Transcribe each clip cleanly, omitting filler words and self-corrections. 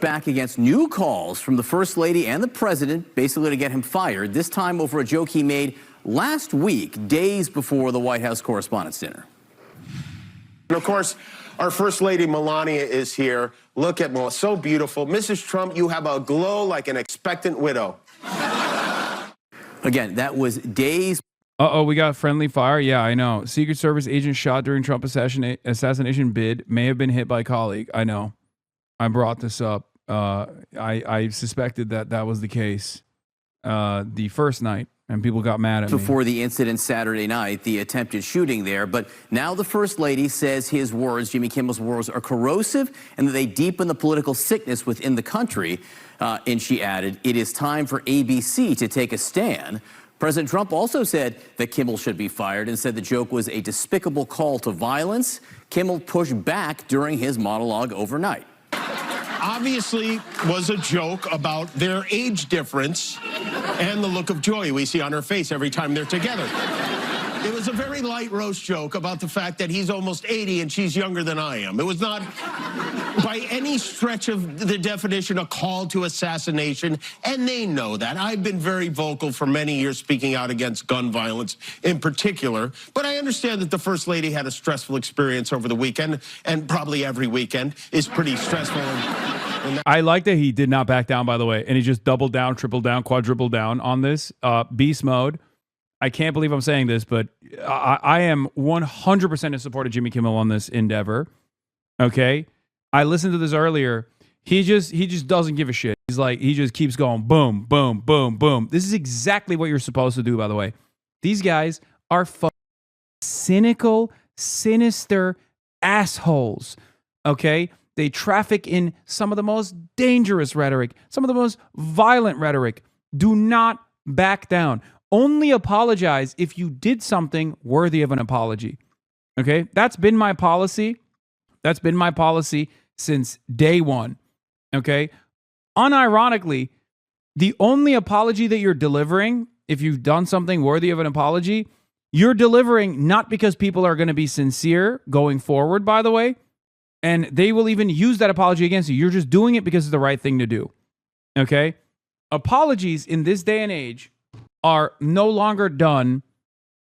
Back against new calls from the First Lady and the President, basically to get him fired, this time over a joke he made last week, days before the White House Correspondents' Dinner. And of course, our First Lady Melania is here. Look at Melania, so beautiful. Mrs. Trump, you have a glow like an expectant widow. Again, that was days. Uh-oh, we got friendly fire? Yeah, I know. Secret Service agent shot during Trump assassination bid may have been hit by colleague. I know. I brought this up. I suspected that was the case the first night, and people got mad at me. Before the incident Saturday night, the attempted shooting there. But now the First Lady says his words, Jimmy Kimmel's words, are corrosive and that they deepen the political sickness within the country. And she added, it is time for ABC to take a stand. President Trump also said that Kimmel should be fired and said the joke was a despicable call to violence. Kimmel pushed back during his monologue overnight. Obviously was a joke about their age difference and the look of joy we see on her face every time they're together. It was a very light roast joke about the fact that he's almost 80 and she's younger than I am. It was not by any stretch of the definition a call to assassination, and they know that. I've been very vocal for many years speaking out against gun violence in particular, but I understand that the First Lady had a stressful experience over the weekend, and probably every weekend is pretty stressful. I like that he did not back down, by the way, and he just doubled down, tripled down, quadrupled down on this. Beast mode. I can't believe I'm saying this, but I am 100% in support of Jimmy Kimmel on this endeavor. Okay? I listened to this earlier. He just doesn't give a shit. He's like, he just keeps going boom, boom, boom, boom. This is exactly what you're supposed to do, by the way. These guys are cynical, sinister assholes. Okay? They traffic in some of the most dangerous rhetoric, some of the most violent rhetoric. Do not back down. Only apologize if you did something worthy of an apology. Okay? That's been my policy. That's been my policy since day one. Okay? Unironically, the only apology that you're delivering, if you've done something worthy of an apology, you're delivering not because people are going to be sincere going forward, by the way, and they will even use that apology against you. You're just doing it because it's the right thing to do. Okay? Apologies in this day and age are no longer done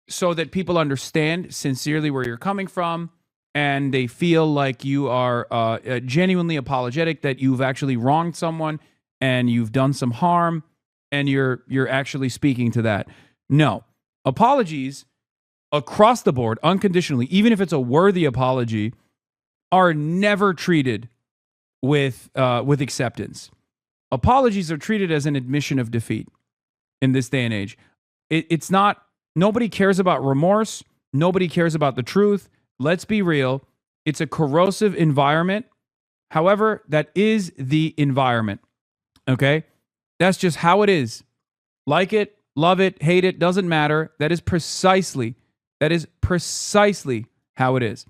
so that people understand sincerely where you're coming from and they feel like you are genuinely apologetic, that you've actually wronged someone and you've done some harm and you're actually speaking to that. No. Apologies across the board, unconditionally, even if it's a worthy apology, are never treated with acceptance. Apologies are treated as an admission of defeat in this day and age. It's not, nobody cares about remorse. Nobody cares about the truth. Let's be real. It's a corrosive environment. However, that is the environment. Okay? That's just how it is. Like it, love it, hate it, doesn't matter. That is precisely how it is.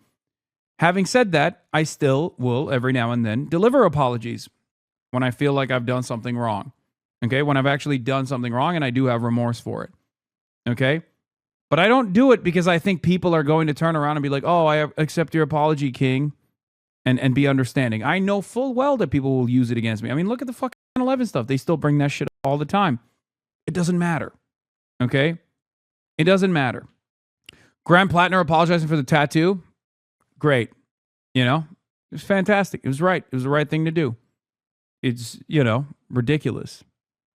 Having said that, I still will every now and then deliver apologies when I feel like I've done something wrong. Okay? When I've actually done something wrong and I do have remorse for it. Okay? But I don't do it because I think people are going to turn around and be like, oh, I accept your apology, King, and be understanding. I know full well that people will use it against me. I mean, look at the fucking 9/11 stuff. They still bring that shit up all the time. It doesn't matter. Okay? It doesn't matter. Graham Plattner apologizing for the tattoo. Great. You know, it was fantastic. It was right. It was the right thing to do. It's, ridiculous.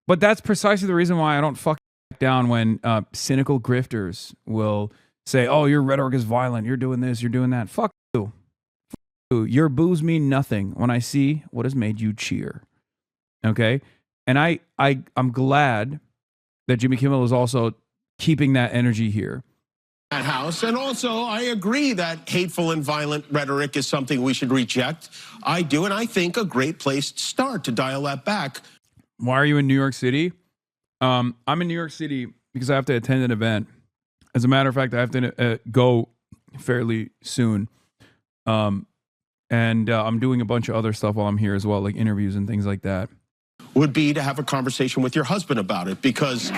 But that's precisely the reason why I don't fuck down when cynical grifters will say, oh, your rhetoric is violent. You're doing this. You're doing that. Fuck you. Fuck you. Your boos mean nothing when I see what has made you cheer. Okay? And I'm glad that Jimmy Kimmel is also keeping that energy here. That house. And also, I agree that hateful and violent rhetoric is something we should reject. I do, and I think a great place to start to dial that back. Why are you in New York City? I'm in New York City because I have to attend an event. As a matter of fact, I have to go fairly soon. And I'm doing a bunch of other stuff while I'm here as well, like interviews and things like that. Would be to have a conversation with your husband about it because...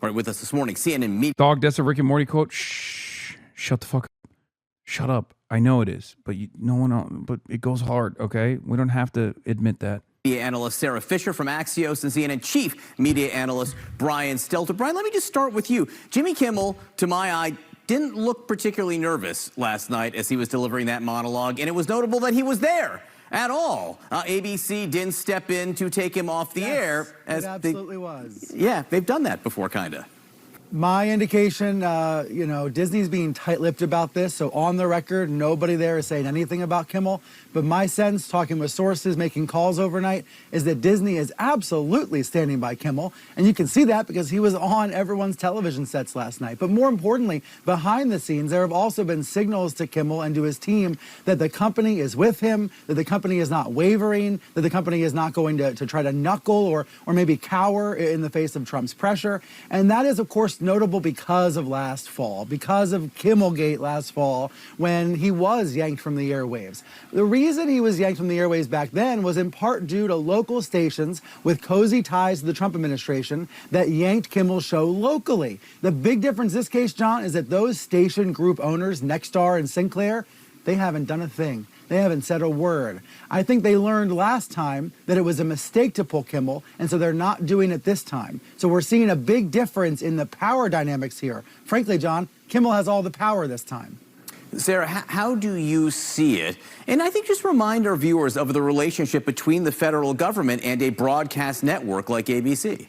All right, with us this morning, CNN Media. Dog, that's a Rick and Morty quote. Shh, shut the fuck up. Shut up. I know it is, but no one else, but it goes hard, okay? We don't have to admit that. Media analyst Sarah Fisher from Axios and CNN chief media analyst Brian Stelter. Brian, let me just start with you. Jimmy Kimmel, to my eye, didn't look particularly nervous last night as he was delivering that monologue, and it was notable that he was there at all. ABC didn't step in to take him off the air. As it absolutely was. Yeah, they've done that before, kind of. My indication, Disney's being tight-lipped about this, so on the record, nobody there is saying anything about Kimmel. But my sense, talking with sources, making calls overnight, is that Disney is absolutely standing by Kimmel. And you can see that because he was on everyone's television sets last night. But more importantly, behind the scenes, there have also been signals to Kimmel and to his team that the company is with him, that the company is not wavering, that the company is not going to try to knuckle or maybe cower in the face of Trump's pressure. And that is, of course, notable because of last fall, because of Kimmelgate last fall, when he was yanked from the airwaves. The reason he was yanked from the airwaves back then was in part due to local stations with cozy ties to the Trump administration that yanked Kimmel's show locally. The big difference in this case, John, is that those station group owners, Nexstar and Sinclair, they haven't done a thing. They haven't said a word. I think they learned last time that it was a mistake to pull Kimmel, and so they're not doing it this time. So we're seeing a big difference in the power dynamics here. Frankly, John, Kimmel has all the power this time. Sarah, how do you see it? And I think just remind our viewers of the relationship between the federal government and a broadcast network like ABC.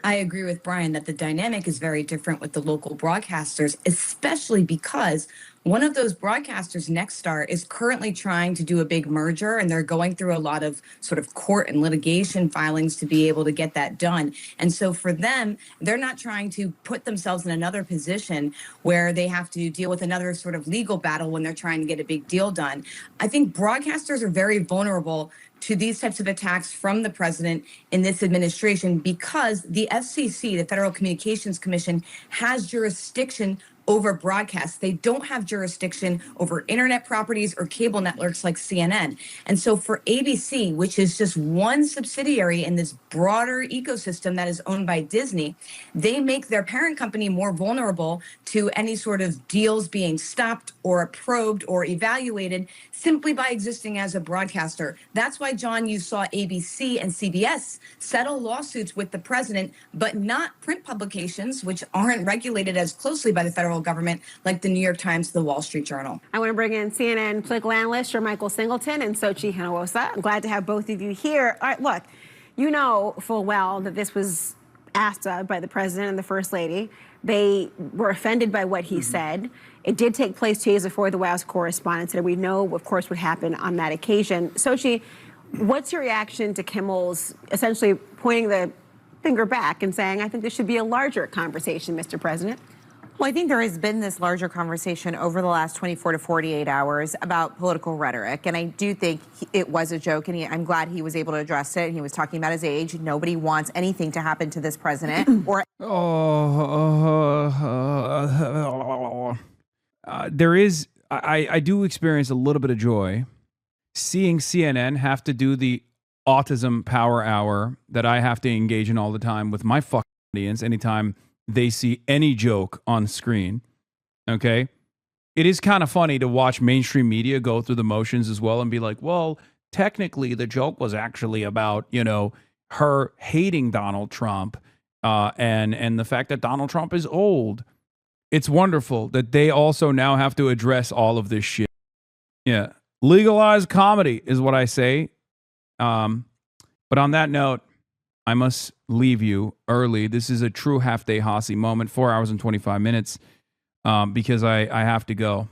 I agree with Brian that the dynamic is very different with the local broadcasters, especially because one of those broadcasters, Nexstar, is currently trying to do a big merger, and they're going through a lot of sort of court and litigation filings to be able to get that done. And so for them, they're not trying to put themselves in another position where they have to deal with another sort of legal battle when they're trying to get a big deal done. I think broadcasters are very vulnerable to these types of attacks from the president in this administration because the FCC, the Federal Communications Commission, has jurisdiction over broadcasts. They don't have jurisdiction over internet properties or cable networks like CNN. And so for ABC, which is just one subsidiary in this broader ecosystem that is owned by Disney, they make their parent company more vulnerable to any sort of deals being stopped or probed or evaluated simply by existing as a broadcaster. That's why, John, you saw ABC and CBS settle lawsuits with the president, but not print publications, which aren't regulated as closely by the federal government, like the New York Times, the Wall Street Journal. I want to bring in CNN political analyst Michael Singleton and Sochi Hinojosa. I'm glad to have both of you here. All right, look, you know full well that this was asked of by the president and the first lady. They were offended by what he said. It did take place 2 days before the White House correspondence, and we know, of course, what happened on that occasion. Sochi, what's your reaction to Kimmel's essentially pointing the finger back and saying, I think this should be a larger conversation, Mr. President? Well, I think there has been this larger conversation over the last 24 to 48 hours about political rhetoric. And I do think it was a joke, and I'm glad he was able to address it. And he was talking about his age. Nobody wants anything to happen to this president. There is, I do experience a little bit of joy seeing CNN have to do the autism power hour that I have to engage in all the time with my fucking audience anytime they see any joke on screen. Okay. It is kind of funny to watch mainstream media go through the motions as well and be like, well, technically the joke was actually about, her hating Donald Trump and the fact that Donald Trump is old. It's wonderful that they also now have to address all of this shit. Yeah. Legalize comedy is what I say. But on that note, I must leave you early. This is a true half-day Hasi moment, 4 hours and 25 minutes, because I have to go.